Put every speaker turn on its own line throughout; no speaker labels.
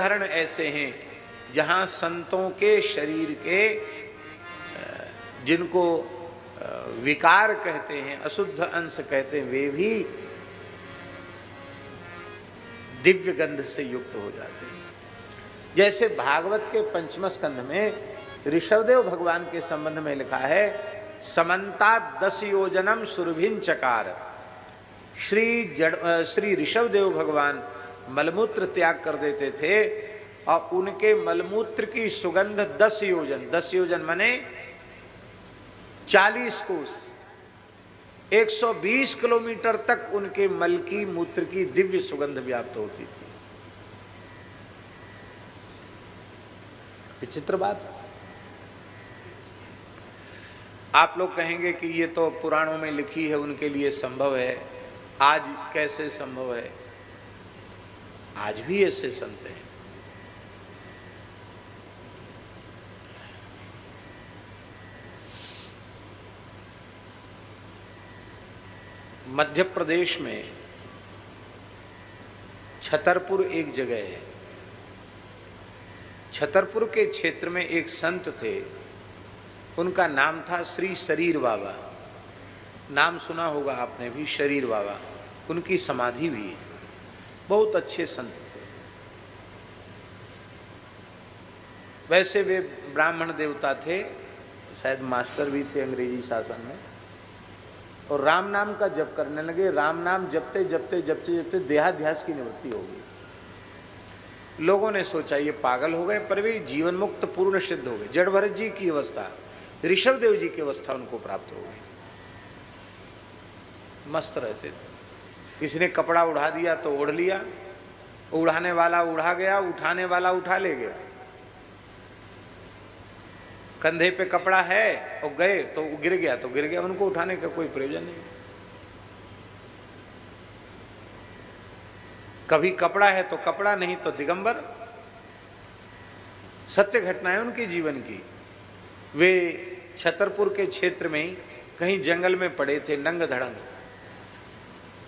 उदाहरण ऐसे हैं जहाँ संतों के शरीर के जिनको विकार कहते हैं, अशुद्ध अंश कहते हैं, वे भी दिव्य गंध से युक्त हो जाते हैं। जैसे भागवत के पंचम स्कंध में ऋषभदेव भगवान के संबंध में लिखा है, समन्ता 10 योजनम सुरभिन चकार। श्री ऋषभदेव भगवान मलमूत्र त्याग कर देते थे और उनके मलमूत्र की सुगंध 10 योजन माने 40 कोस, 120 किलोमीटर तक उनके मल की मूत्र की दिव्य सुगंध व्याप्त होती थी। विचित्र बात। आप लोग कहेंगे कि ये तो पुराणों में लिखी है, उनके लिए संभव है, आज कैसे संभव है? आज भी ऐसे संत हैं। मध्य प्रदेश में छतरपुर एक जगह है। छतरपुर के क्षेत्र में एक संत थे, उनका नाम था श्री शरीर बाबा। नाम सुना होगा आपने भी, शरीर बाबा। उनकी समाधि भी है। बहुत अच्छे संत थे। वैसे वे ब्राह्मण देवता थे, शायद मास्टर भी थे अंग्रेजी शासन में, और राम नाम का जप करने लगे। राम नाम जपते जपते जपते जपते देहाध्यास की निवृत्ति हो गई। लोगों ने सोचा ये पागल हो गए, पर वे जीवन मुक्त पूर्ण सिद्ध हो गए। जड़ भरत जी की अवस्था, ऋषभदेव जी की अवस्था उनको प्राप्त हो गई। मस्त रहते थे। किसी ने कपड़ा उड़ा दिया तो ओढ़ लिया, उड़ाने वाला उड़ा गया, उठाने वाला उठा ले गया। कंधे पे कपड़ा है और गए तो गिर गया तो गिर गया, उनको उठाने का कोई प्रयोजन नहीं। कभी कपड़ा है तो कपड़ा, नहीं तो दिगंबर। सत्य घटना है उनकी जीवन की। वे छतरपुर के क्षेत्र में कहीं जंगल में पड़े थे, नंग धड़ंग।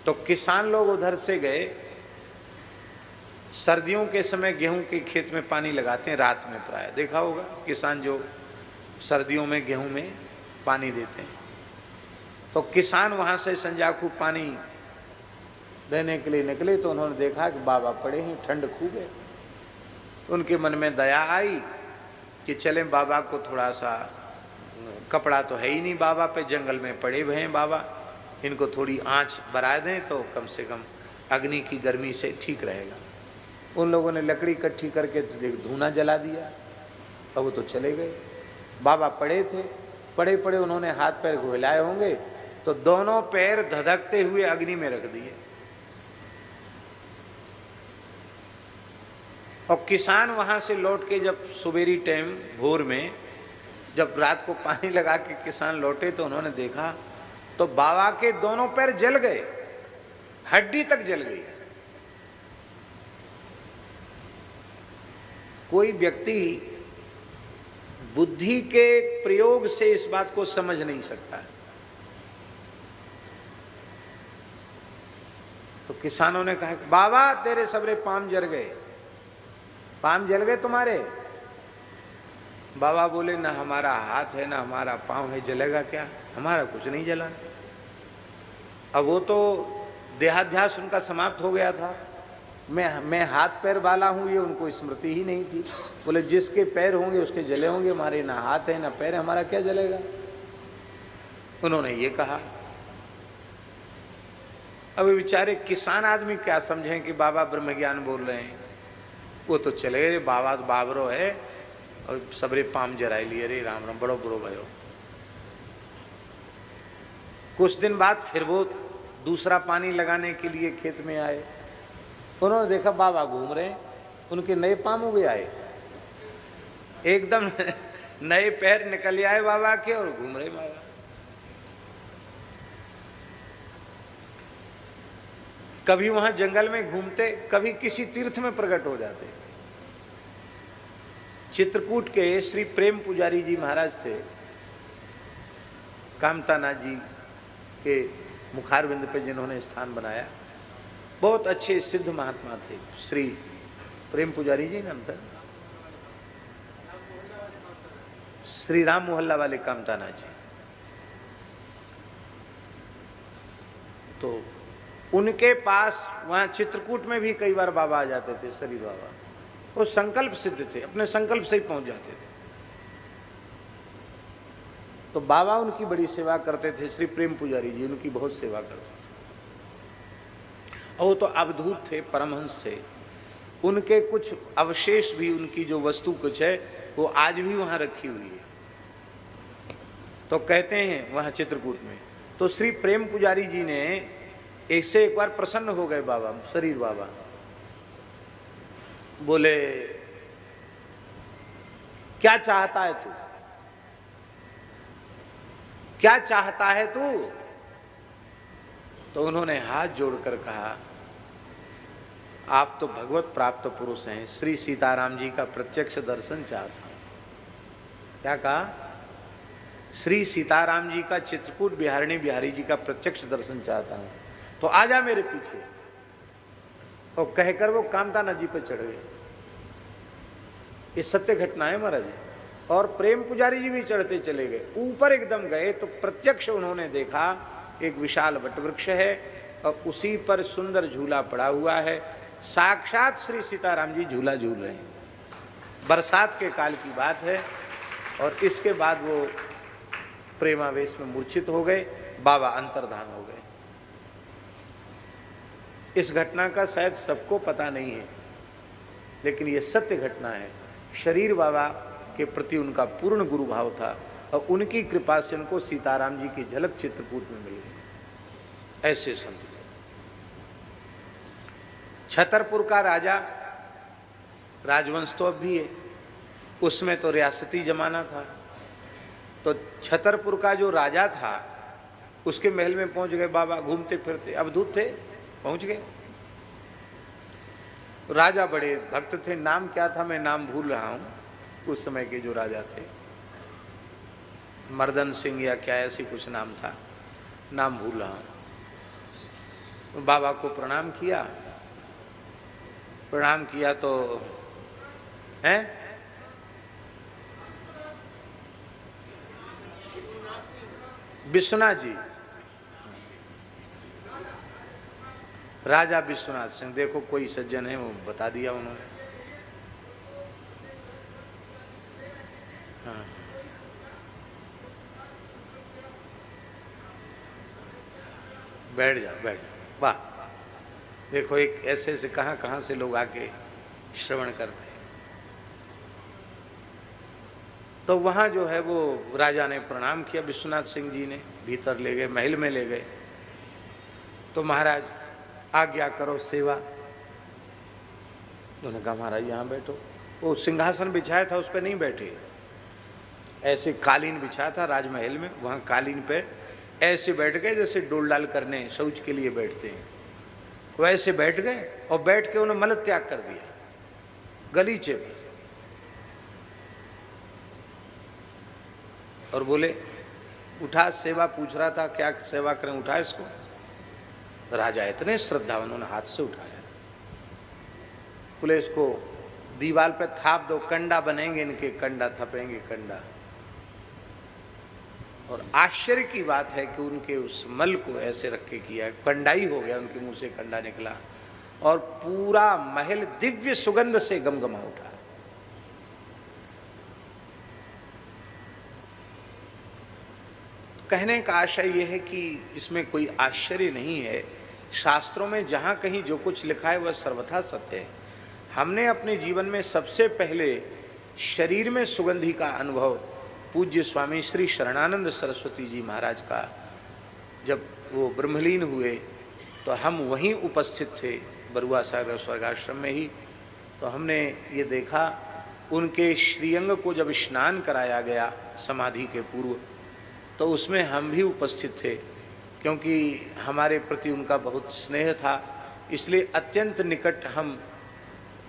तो किसान लोग उधर से गए। सर्दियों के समय गेहूं के खेत में पानी लगाते हैं, रात में प्राय देखा होगा किसान जो सर्दियों में गेहूं में पानी देते हैं। तो किसान वहां से संजा को पानी देने के लिए निकले तो उन्होंने देखा कि बाबा पड़े हैं, ठंड खूब है। उनके मन में दया आई कि चलें बाबा को थोड़ा सा, कपड़ा तो है ही नहीं बाबा पे, जंगल में पड़े हुए हैं बाबा, इनको थोड़ी आंच बरा दें तो कम से कम अग्नि की गर्मी से ठीक रहेगा। उन लोगों ने लकड़ी इकट्ठी करके धूना जला दिया। अब वो तो चले गए। बाबा पड़े थे, पड़े पड़े उन्होंने हाथ पैर घुलाए होंगे तो दोनों पैर धधकते हुए अग्नि में रख दिए। और किसान वहां से लौट के जब सुबेरी टाइम भोर में जब रात को पानी लगा के किसान लौटे तो उन्होंने देखा तो बाबा के दोनों पैर जल गए, हड्डी तक जल गई। कोई व्यक्ति बुद्धि के प्रयोग से इस बात को समझ नहीं सकता। तो किसानों ने कहा बाबा तेरे सबरे पाम जल गए, पाम जल गए तुम्हारे। बाबा बोले ना हमारा हाथ है ना हमारा पांव है, जलेगा क्या, हमारा कुछ नहीं जला। अब वो तो देहाध्यास उनका समाप्त हो गया था। मैं हाथ पैर वाला हूँ ये उनको स्मृति ही नहीं थी। बोले जिसके पैर होंगे उसके जले होंगे, हमारे ना हाथ है ना पैर है, हमारा क्या जलेगा। उन्होंने ये कहा। अब बेचारे किसान आदमी क्या समझें कि बाबा ब्रह्म ज्ञान बोल रहे हैं। वो तो चले गए, बाबा तो बाबरो है और सबरे पाम जराए लिए, रे राम राम बड़ो बुरो भयो। कुछ दिन बाद फिर वो दूसरा पानी लगाने के लिए खेत में आए। उन्होंने देखा बाबा घूम रहे हैं, उनके नए पाम उगे आए, एकदम नए पैर निकल आए बाबा के और घूम रहे बाबा। कभी वहां जंगल में घूमते, कभी किसी तीर्थ में प्रकट हो जाते। चित्रकूट के श्री प्रेम पुजारी जी महाराज थे, कामतानाथ जी के मुखारविंद पे जिन्होंने स्थान बनाया। बहुत अच्छे सिद्ध महात्मा थे, श्री प्रेम पुजारी जी नाम था, श्री राम मोहल्ला वाले कामताना जी। तो उनके पास वहां चित्रकूट में भी कई बार बाबा आ जाते थे, शरीर बाबा। वो संकल्प सिद्ध थे, अपने संकल्प से ही पहुंच जाते थे। तो बाबा उनकी बड़ी सेवा करते थे, श्री प्रेम पुजारी जी उनकी बहुत सेवा करते थे। और वो तो अवधूत थे, परमहंस थे। उनके कुछ अवशेष भी, उनकी जो वस्तु कुछ है वो आज भी वहां रखी हुई है। तो कहते हैं वहां चित्रकूट में, तो श्री प्रेम पुजारी जी ने ऐसे एक बार प्रसन्न हो गए बाबा, शरीर बाबा। बोले क्या चाहता है तू, क्या चाहता है तू? तो उन्होंने हाथ जोड़कर कहा, आप तो भगवत प्राप्त पुरुष हैं, श्री सीताराम जी का प्रत्यक्ष दर्शन चाहता हूं। क्या कहा? श्री सीताराम जी का, चित्रकूट बिहारिणी बिहारी जी का प्रत्यक्ष दर्शन चाहता हूं, तो आजा मेरे पीछे। और कहकर वो कामताना जी पर चढ़ गए। ये सत्य घटना है महाराज। और प्रेम पुजारी जी भी चढ़ते चले गए, ऊपर एकदम गए तो प्रत्यक्ष उन्होंने देखा एक विशाल वटवृक्ष है और उसी पर सुंदर झूला पड़ा हुआ है। साक्षात श्री सीताराम जी झूला झूल रहे हैं। बरसात के काल की बात है। और इसके बाद वो प्रेमावेश में मूर्छित हो गए, बाबा अंतर्धान हो गए। इस घटना का शायद सबको पता नहीं है, लेकिन ये सत्य घटना है। शरीर बाबा के प्रति उनका पूर्ण गुरु भाव था और उनकी कृपा से उनको सीताराम जी की झलक चित्रकूट में मिल गई। ऐसे संत थे। छतरपुर का राजा, राजवंश तो अब भी है, उसमें तो रियासती जमाना था। तो छतरपुर का जो राजा था उसके महल में पहुंच गए बाबा, घूमते फिरते, अवधूत थे, पहुंच गए। राजा बड़े भक्त थे, नाम क्या था मैं नाम भूल रहा हूं, उस समय के जो राजा थे, मर्दन सिंह या क्या ऐसी कुछ नाम था, नाम भूल रहा हूं। बाबा को प्रणाम किया, प्रणाम किया तो हैं विश्वनाथ जी, राजा विश्वनाथ सिंह। देखो कोई सज्जन है, वो बता दिया उन्होंने। हाँ, बैठ जाओ, बैठ जाओ। वाह, देखो एक ऐसे से कहां कहां से लोग आके श्रवण करते हैं। तो वहां जो है वो राजा ने प्रणाम किया, विश्वनाथ सिंह जी ने भीतर ले गए, महल में ले गए। तो महाराज आज्ञा करो सेवा। उन्होंने कहा महाराज यहाँ बैठो। वो सिंहासन बिछाया था उस पर नहीं बैठे, ऐसे कालीन बिछाया था राजमहल में, वहाँ कालीन पे ऐसे बैठ गए जैसे डोल डाल करने शौच के लिए बैठते हैं, वैसे बैठ गए। और बैठ के उन्होंने मल त्याग कर दिया गलीचे में। और बोले उठा, सेवा पूछ रहा था क्या सेवा करें, उठा इसको। राजा इतने श्रद्धावान, उन्होंने हाथ से उठाया। बोले इसको दीवार पे थाप दो, कंडा बनेंगे इनके, कंडा थपेंगे कंडा। और आश्चर्य की बात है कि उनके उस मल को ऐसे रख के किया, कंडाई हो गया, उनके मुंह से कंडा निकला और पूरा महल दिव्य सुगंध से गमगमा उठा। कहने का आशय यह है कि इसमें कोई आश्चर्य नहीं है। शास्त्रों में जहाँ कहीं जो कुछ लिखा है वह सर्वथा सत्य है। हमने अपने जीवन में सबसे पहले शरीर में सुगंधि का अनुभव पूज्य स्वामी श्री शरणानंद सरस्वती जी महाराज का, जब वो ब्रह्मलीन हुए तो हम वहीं उपस्थित थे, बरुआ सागर स्वर्गाश्रम में ही। तो हमने ये देखा उनके श्रीअंग को जब स्नान कराया गया समाधि के पूर्व, तो उसमें हम भी उपस्थित थे, क्योंकि हमारे प्रति उनका बहुत स्नेह था। इसलिए अत्यंत निकट हम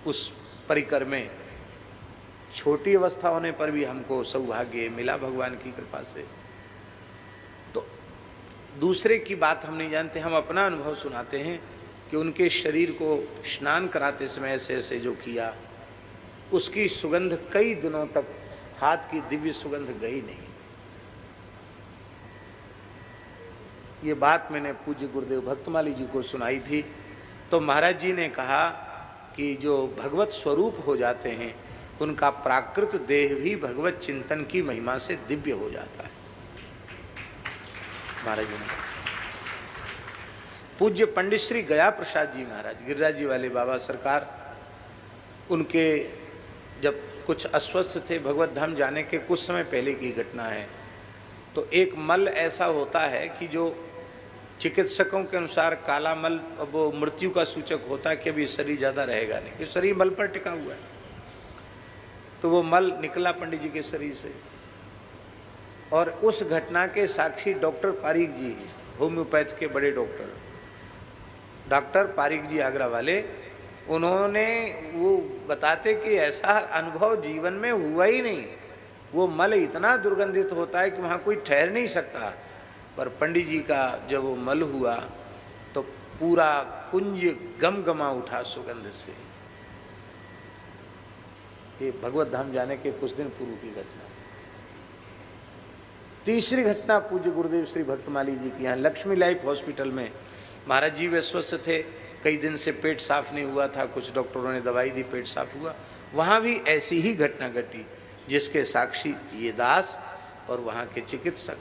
उस परिकर में, छोटी अवस्था होने पर भी हमको सौभाग्य मिला भगवान की कृपा से। तो दूसरे की बात हम नहीं जानते, हम अपना अनुभव सुनाते हैं कि उनके शरीर को स्नान कराते समय ऐसे ऐसे जो किया, उसकी सुगंध कई दिनों तक, हाथ की दिव्य सुगंध गई नहीं। ये बात मैंने पूज्य गुरुदेव भक्तमाली जी को सुनाई थी, तो महाराज जी ने कहा कि जो भगवत स्वरूप हो जाते हैं उनका प्राकृत देह भी भगवत चिंतन की महिमा से दिव्य हो जाता है। महाराज जी ने, पूज्य पंडित श्री गया प्रसाद जी महाराज, गिरिराज जी वाले बाबा सरकार, उनके जब कुछ अस्वस्थ थे, भगवत धाम जाने के कुछ समय पहले की घटना है। तो एक मल ऐसा होता है कि जो चिकित्सकों के अनुसार काला मल, अब वो मृत्यु का सूचक होता है कि अभी शरीर ज़्यादा रहेगा नहीं, कि शरीर मल पर टिका हुआ है। तो वो मल निकला पंडित जी के शरीर से, और उस घटना के साक्षी डॉक्टर पारीक जी, होम्योपैथ के बड़े डॉक्टर पारीक जी आगरा वाले, उन्होंने वो बताते कि ऐसा अनुभव जीवन में हुआ ही नहीं। वो मल इतना दुर्गंधित होता है कि वहाँ कोई ठहर नहीं सकता, पर पंडित जी का जब वो मल हुआ तो पूरा कुंज गमगमा उठा सुगंध से। ये भगवत धाम जाने के कुछ दिन पूर्व की घटना। तीसरी घटना पूज्य गुरुदेव श्री भक्तमाली जी की यहाँ लक्ष्मी लाइफ हॉस्पिटल में, महाराज जी वे स्वस्थ थे, कई दिन से पेट साफ नहीं हुआ था, कुछ डॉक्टरों ने दवाई दी, पेट साफ हुआ। वहाँ भी ऐसी ही घटना घटी जिसके साक्षी ये दास और वहाँ के चिकित्सक।